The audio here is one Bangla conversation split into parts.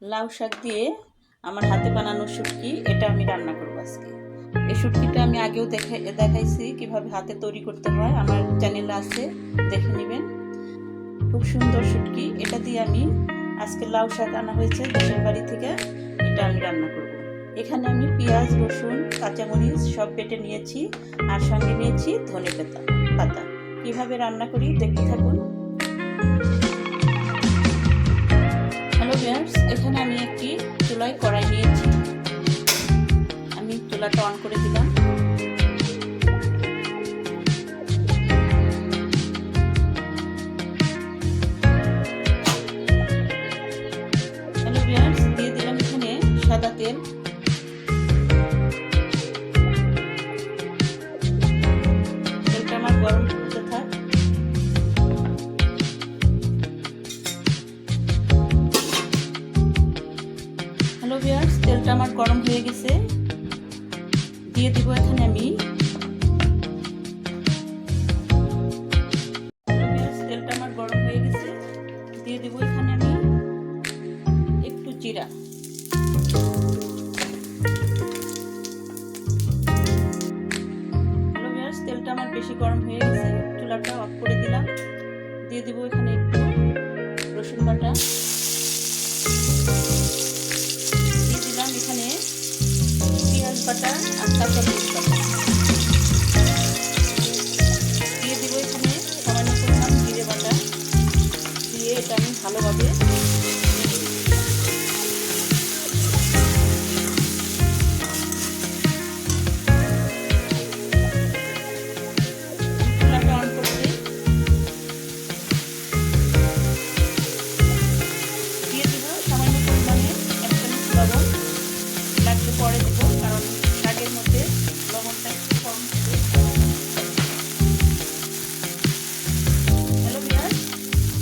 লাউ শাক দিয়ে আমার হাতে বানানো শুটকি, এটা আমি রান্না করব আজকে। এই শুটকিটা আমি আগেও দেখাইছি কিভাবে হাতে তৈরি করতে হয়, আমার চ্যানেলে আছে, দেখে নেবেন। খুব সুন্দর শুটকি, এটা দিয়ে আমি আজকে লাউ শাক আনা হয়েছে দেশের বাড়ি থেকে, এটা আমি রান্না করব। এখানে আমি পেঁয়াজ, রসুন, কাঁচামরিচ সব বেটে নিয়েছি, আর সঙ্গে নিয়েছি ধনে পাতা। কিভাবে রান্না করি দেখতে থাকুন। হ্যালো ভিউয়ার্স, এখানে আমি একটি চুলায় কড়াই নিয়েছি, আমি চুলাটা অন করে দিলাম। হ্যালো ভিউয়ার্স, দিয়ে দিলাম এখানে সাদা তেল। তেলটা আমার গরম হতে থাক। হ্যালো ভিউয়ার্স, তেলটা আমার গরম হয়ে গেছে, দিয়ে দিব এখানে আমি তেলটা আমার গরম হয়ে গেছে, দিয়ে দিব এখানে আমি একটু জিরা। হ্যালো ভিউয়ার্স, তেলটা আমার বেশি গরম হয়ে গেছে, চুলাটা অফ করে দিলাম। দিয়ে দিব এখানে একটু রসুন বাটা, দিয়ে দিলাম এখানে পেঁয়াজ বাটা আর কাঁচামরিচ বাটা, দিয়ে দিব এখানে সামান্য পরিমাণ জিরে বাটা, দিয়ে এটা আমি ভালোভাবে চুলাটা অন করতে দিয়ে দিব সামান্য পরিমাণে 1 চামচ লবণ, লাগলে পরে দেব, কারণ শাকের মধ্যে লবণটা একটু কম হবে। হ্যালো ভিউয়ার্স,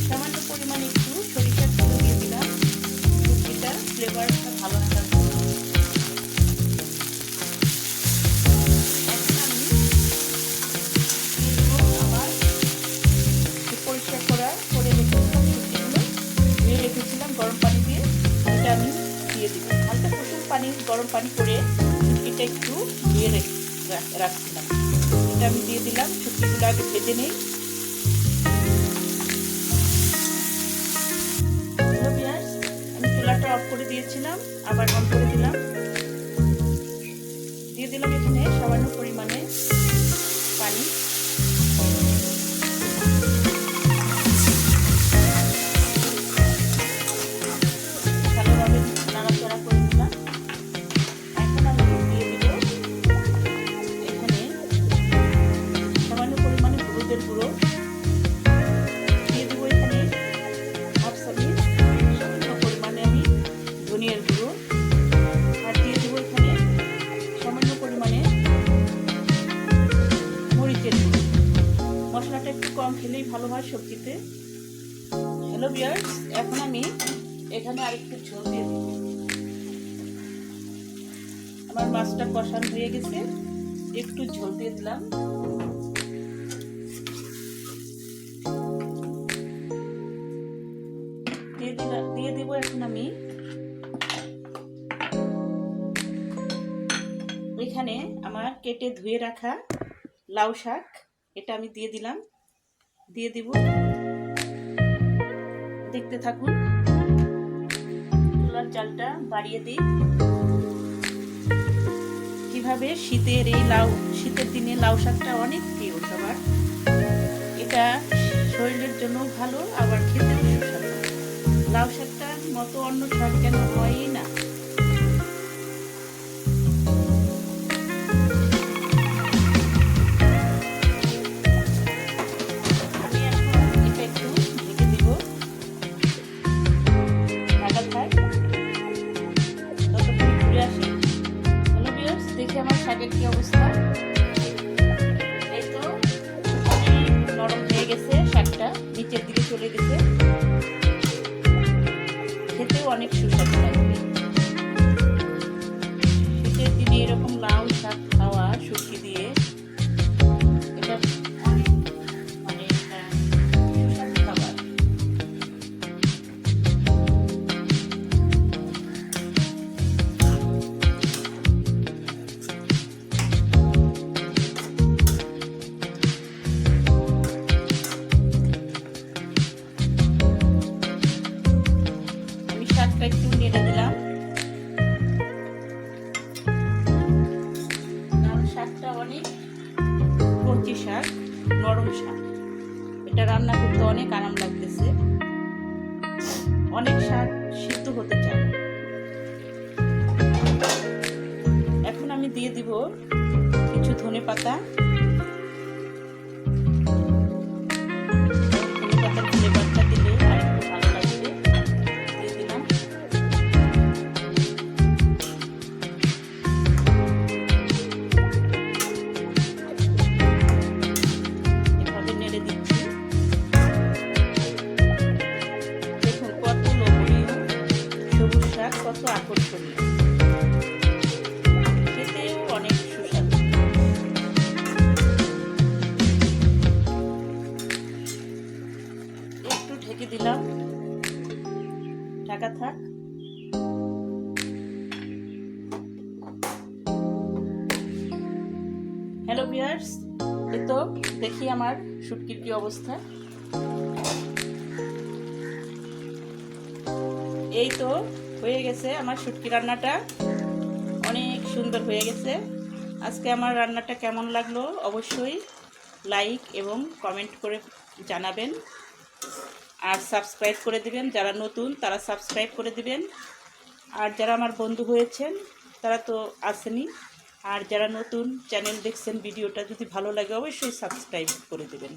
সামান্য পরিমাণে একটু সরিষার তেল দিয়ে দিলাম, শুটকিটার ফ্লেভারটা ভালো আসার জন্য। এখন আমি দিয়ে দেবো আমার পরিষ্কার করে রেখেছিলাম শুটকিগুলো, ধুয়ে রেখেছিলাম গরম পানি দিয়ে, এটা আমি দিয়ে দিব। হালকা কুসুম পানি, গরম পানি করে শুটকিটা একটু ধুয়ে রাখছিলাম, এটা আমি দিয়ে দিলাম। শুটকিগুলো আগে ভেজে নিই। হ্যালো ভিউয়ার্স, আমি চুলাটা অফ করে দিয়েছিলাম, আবার অন করে দিলাম। দিয়ে দিলাম এখানে সামান্য পরিমাণে পানি, ভালোভাবে নাড়াচাড়া করে দিলাম। এখন আমি দিয়ে দিব এখানে সামান্য পরিমাণে হলুদের গুঁড়ো, দিয়ে দেবো এখানে হাফ চামচ সামান্য পরিমাণে আমি ধনিয়ার গুঁড়ো, আর দিয়ে দেবো এখানে সামান্য পরিমাণে মরিচের গুঁড়ো। মশলাটা একটু কম খেলেই ভালো হয় সবজিতে। হ্যালো ভিউয়ার্স, এখন আমি এখানে আরেকটু ঝোল দিয়ে দিই। আমার মাছটা কষানো হয়ে গেছে, একটু ঝোল দিয়ে দিলাম। দিয়ে দিব এখন আমি এখানে আমার কেটে ধুয়ে রাখা লাউ শাক, এটা আমি দিয়ে দিলাম। দিয়ে দিব, দেখতে থাকুন। চুলার জালটা বাড়িয়ে দিই। কিভাবে শীতের দিনে লাউ শাকটা অনেক প্রিয় সবার, এটা শরীরের জন্য ভালো, আবার খেতেও সুস্বাদু। লাউ শাকটার মতো অন্য শাক কেন হয়ই না। আমি এখন এটা একটু ঢেকে দিব, ঢাকা থাক, ততক্ষণ ঘুরে আসি। হ্যালো ভিউয়ার্স, দেখি আমার শাকের কি অবস্থা। এই তো অনেক নরম হয়ে গেছে, শাকটা নিচের দিকে চলে গেছে, খেতেও অনেক সুস্বাদু লাগবে। শীতের দিনে এরকম লাউ শাক খাওয়া শুটকি দিয়ে, এটা অনেক সুস্বাদু খাবার। শাকটা একটু নেড়ে দিলাম। লাল শাকটা অনেক কচি শাক, নরম শাক, এটা রান্না করতে অনেক আরাম লাগতেছে। অনেক শাক সিদ্ধ হতে চায়। এখন আমি দিয়ে দিব কিছু ধনেপাতা। ধনেপাতার ফ্লেভারটা দিলে আর একটু ভালো লাগবে। দিয়ে দিলাম। এভাবে নেড়ে দিচ্ছি। দেখুন কত লোভনীয় সবুজ শাক, কত আকর্ষণীয়, খেতেও অনেক সুস্বাদু। একটু ঢেকে দিলাম, ঢাকা থাক। হ্যালো ভিউয়ার্স, এই তো দেখি আমার শুটকির কি অবস্থা। এই তো হয়ে গেছে আমার শুটকি রান্নাটা, অনেক সুন্দর হয়ে গেছে। আজকে আমার রান্নাটা কেমন লাগলো অবশ্যই লাইক এবং কমেন্ট করে জানাবেন, আর সাবস্ক্রাইব করে দিবেন। যারা নতুন তারা সাবস্ক্রাইব করে দিবেন, আর যারা আমার বন্ধু হয়েছেন তারা তো আসেনি, আর যারা নতুন চ্যানেল দেখছেন ভিডিওটা যদি ভালো লাগে অবশ্যই সাবস্ক্রাইব করে দিবেন।